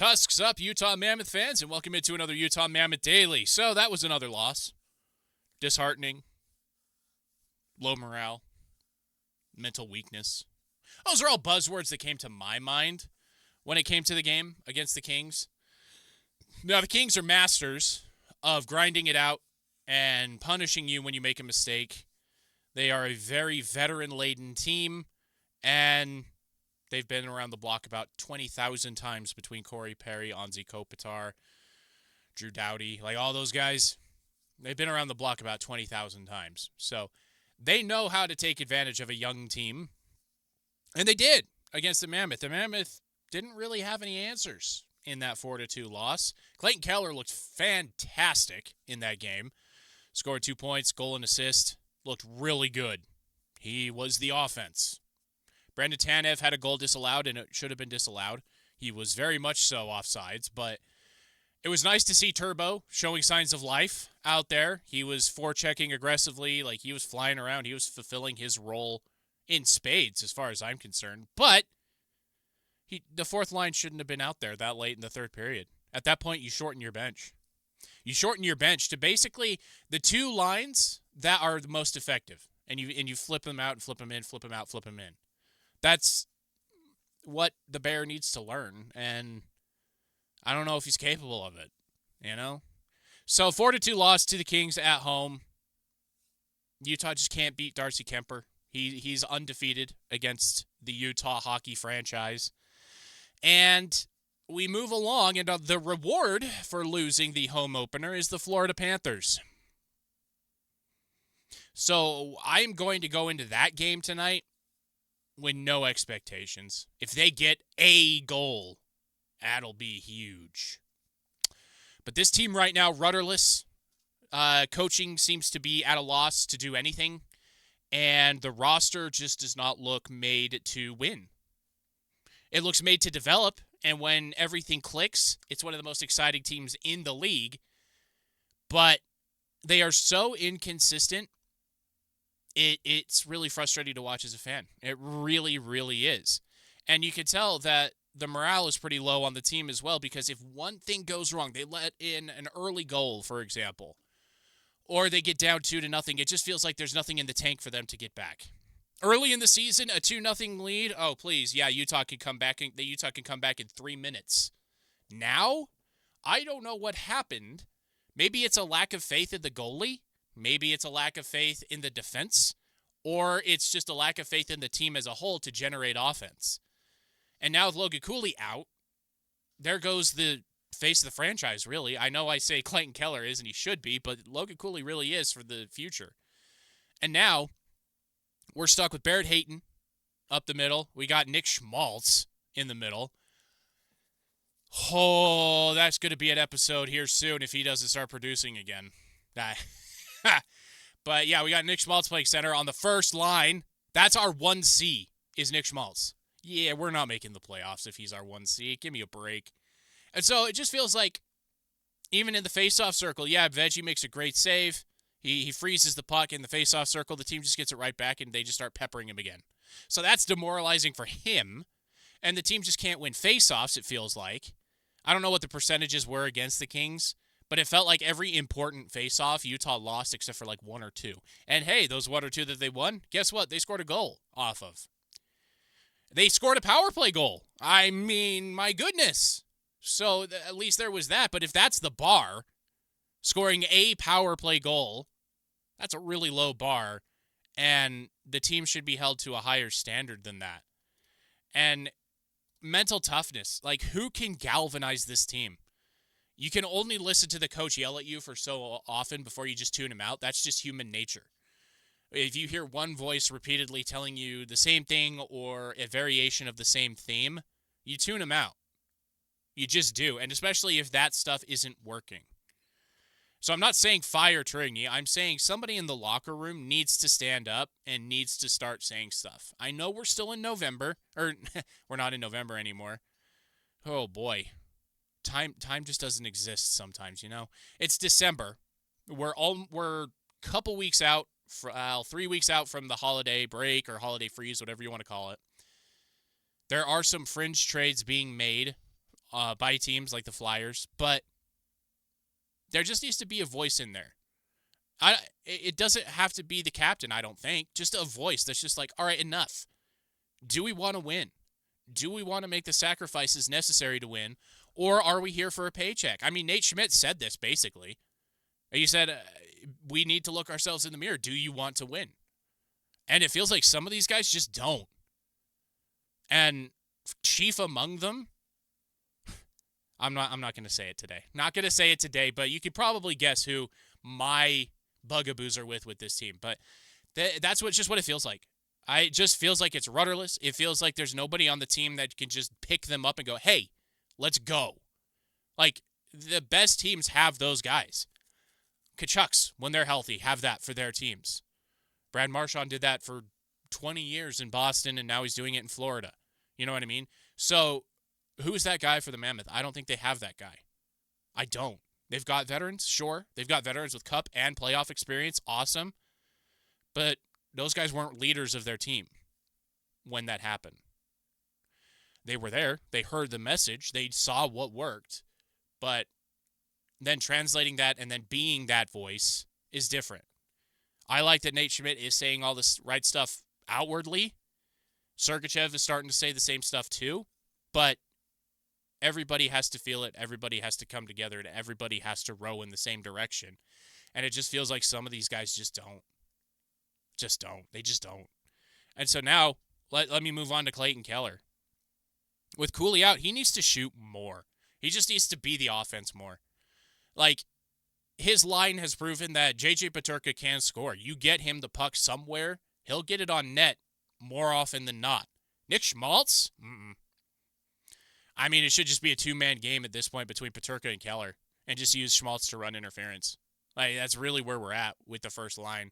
Tusks up, Utah Mammoth fans, and welcome into another Utah Mammoth Daily. So that was another loss. Disheartening. Low morale. Mental weakness. Those are all buzzwords that came to my mind when it came to the game against the Kings. Now, the Kings are masters of grinding it out and punishing you when you make a mistake. They are a very veteran-laden team, and they've been around the block about 20,000 times between Corey Perry, Anze Kopitar, Drew Doughty, like all those guys. They've been around the block about 20,000 times. So they know how to take advantage of a young team, and they did against the Mammoth. The Mammoth didn't really have any answers in that 4-2 loss. Clayton Keller looked fantastic in that game. Scored 2 points, goal and assist. Looked really good. He was the offense. Brandon Tanev had a goal disallowed, and it should have been disallowed. He was very much so offsides, but it was nice to see Turbo showing signs of life out there. He was forechecking aggressively, like he was flying around. He was fulfilling his role in spades as far as I'm concerned. But the fourth line shouldn't have been out there that late in the third period. At that point, you shorten your bench. You shorten your bench to basically the two lines that are the most effective, and you flip them out and flip them in, flip them out, flip them in. That's what the Bear needs to learn, and I don't know if he's capable of it, you know? So 4-2 loss to the Kings at home. Utah just can't beat Darcy Kemper. He's undefeated against the Utah hockey franchise. And we move along, and the reward for losing the home opener is the Florida Panthers. So I'm going to go into that game tonight with no expectations. If they get a goal, that'll be huge. But this team right now, rudderless. Coaching seems to be at a loss to do anything. And the roster just does not look made to win. It looks made to develop. And when everything clicks, it's one of the most exciting teams in the league. But they are so inconsistent. It's really frustrating to watch as a fan. It really, really is. And you can tell that the morale is pretty low on the team as well, because if one thing goes wrong, they let in an early goal, for example, or they get down 2-0, it just feels like there's nothing in the tank for them to get back. Early in the season, a 2-0 lead, oh, please, yeah, Utah can come back in 3 minutes. Now, I don't know what happened. Maybe it's a lack of faith in the goalie. Maybe it's a lack of faith in the defense, or it's just a lack of faith in the team as a whole to generate offense. And now with Logan Cooley out, there goes the face of the franchise, really. I know I say Clayton Keller is, and he should be, but Logan Cooley really is for the future. And now we're stuck with Barrett Hayton up the middle. We got Nick Schmaltz in the middle. Oh, that's going to be an episode here soon if he doesn't start producing again. But yeah, we got Nick Schmaltz playing center on the first line. That's our 1C, is Nick Schmaltz. Yeah, we're not making the playoffs if he's our 1C. Give me a break. And so it just feels like, even in the faceoff circle, yeah, Veggie makes a great save. He freezes the puck in the faceoff circle. The team just gets it right back, and they just start peppering him again. So that's demoralizing for him. And the team just can't win faceoffs, it feels like. I don't know what the percentages were against the Kings, but it felt like every important faceoff Utah lost except for like 1 or 2. And hey, those 1 or 2 that they won, guess what? They scored a goal off of. They scored a power play goal. I mean, my goodness. So at least there was that. But if that's the bar, scoring a power play goal, that's a really low bar. And the team should be held to a higher standard than that. And mental toughness. Like, who can galvanize this team? You can only listen to the coach yell at you for so often before you just tune him out. That's just human nature. If you hear one voice repeatedly telling you the same thing or a variation of the same theme, you tune him out. You just do, and especially if that stuff isn't working. So I'm not saying fire Trigny. I'm saying somebody in the locker room needs to stand up and needs to start saying stuff. I know we're still in November, or we're not in November anymore. Oh, boy. Time just doesn't exist sometimes, you know? It's December. We're a couple weeks out, 3 weeks out from the holiday break or holiday freeze, whatever you want to call it. There are some fringe trades being made by teams like the Flyers, but there just needs to be a voice in there. It doesn't have to be the captain, I don't think. Just a voice that's just like, all right, enough. Do we want to win? Do we want to make the sacrifices necessary to win? Or are we here for a paycheck? I mean, Nate Schmidt said this, basically. He said, we need to look ourselves in the mirror. Do you want to win? And it feels like some of these guys just don't. And chief among them, I'm not going to say it today. Not going to say it today, but you could probably guess who my bugaboos are with this team. But that's just what it feels like. It just feels like it's rudderless. It feels like there's nobody on the team that can just pick them up and go, hey, let's go. Like, the best teams have those guys. Kachucks, when they're healthy, have that for their teams. Brad Marchand did that for 20 years in Boston, and now he's doing it in Florida. You know what I mean? So, who's that guy for the Mammoth? I don't think they have that guy. I don't. They've got veterans, sure. They've got veterans with cup and playoff experience, awesome. But those guys weren't leaders of their team when that happened. They were there. They heard the message. They saw what worked. But then translating that and then being that voice is different. I like that Nate Schmidt is saying all this right stuff outwardly. Sergachev is starting to say the same stuff too. But everybody has to feel it. Everybody has to come together. And everybody has to row in the same direction. And it just feels like some of these guys just don't. They just don't. And so now, let me move on to Clayton Keller. With Cooley out, he needs to shoot more. He just needs to be the offense more. Like, his line has proven that J.J. Peterka can score. You get him the puck somewhere, he'll get it on net more often than not. Nick Schmaltz? I mean, it should just be a two-man game at this point between Peterka and Keller, and just use Schmaltz to run interference. Like, that's really where we're at with the first line.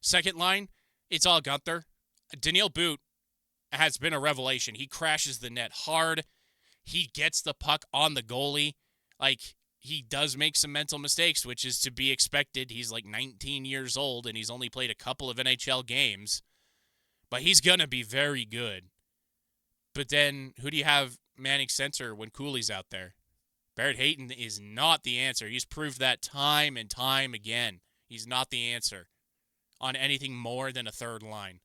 Second line, it's all Gunther. Daniil Boot has been a revelation. He crashes the net hard. He gets the puck on the goalie. Like, he does make some mental mistakes, which is to be expected. He's like 19 years old, and he's only played a couple of NHL games. But he's going to be very good. But then, who do you have manning center when Cooley's out there? Barrett Hayton is not the answer. He's proved that time and time again. He's not the answer on anything more than a third line.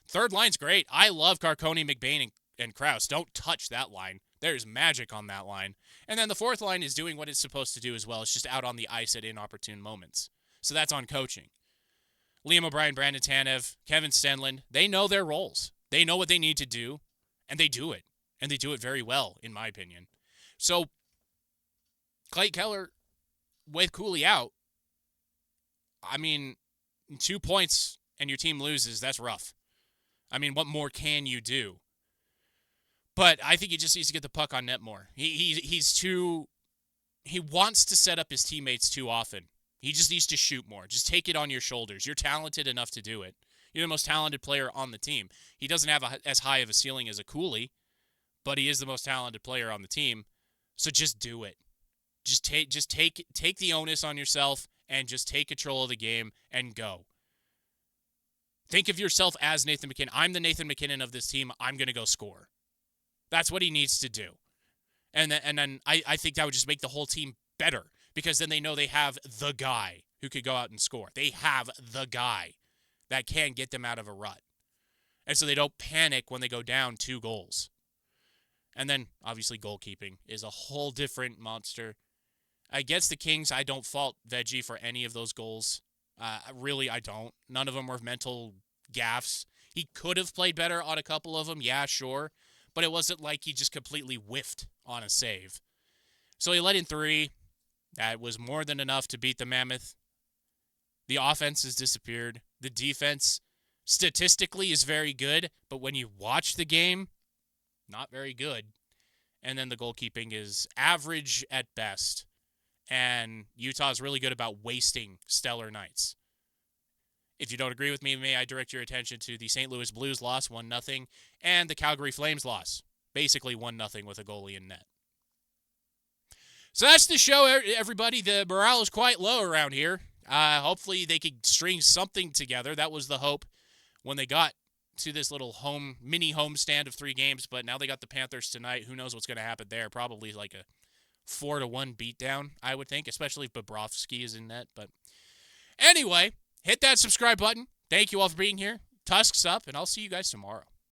Third line's great. I love Carcone, McBain, and Krause. Don't touch that line. There's magic on that line. And then the fourth line is doing what it's supposed to do as well. It's just out on the ice at inopportune moments. So that's on coaching. Liam O'Brien, Brandon Tanev, Kevin Stenlund, they know their roles. They know what they need to do, and they do it. And they do it very well, in my opinion. So, Clay Keller, with Cooley out, I mean, 2 points and your team loses, that's rough. I mean, what more can you do? But I think he just needs to get the puck on net more. He wants to set up his teammates too often. He just needs to shoot more. Just take it on your shoulders. You're talented enough to do it. You're the most talented player on the team. He doesn't have as high of a ceiling as a Cooley, but he is the most talented player on the team. So just do it. Just take the onus on yourself and just take control of the game and go. Think of yourself as Nathan MacKinnon. I'm the Nathan MacKinnon of this team. I'm going to go score. That's what he needs to do. And then I think that would just make the whole team better, because then they know they have the guy who could go out and score. They have the guy that can get them out of a rut. And so they don't panic when they go down 2 goals. And then, obviously, goalkeeping is a whole different monster. Against the Kings, I don't fault Veggie for any of those goals. Really, I don't. None of them were mental gaffes. He could have played better on a couple of them, yeah, sure. But it wasn't like he just completely whiffed on a save. So he let in 3. That was more than enough to beat the Mammoth. The offense has disappeared. The defense, statistically, is very good. But when you watch the game, not very good. And then the goalkeeping is average at best. And Utah is really good about wasting stellar nights. If you don't agree with me, may I direct your attention to the St. Louis Blues loss, 1-0, and the Calgary Flames loss, basically 1-0 with a goalie in net. So that's the show, everybody. The morale is quite low around here. Hopefully they could string something together. That was the hope when they got to this little mini homestand of 3 games, but now they got the Panthers tonight. Who knows what's going to happen there? Probably like a 4-1 beatdown, I would think, especially if Bobrovsky is in net. But anyway, hit that subscribe button. Thank you all for being here. Tusks up, and I'll see you guys tomorrow.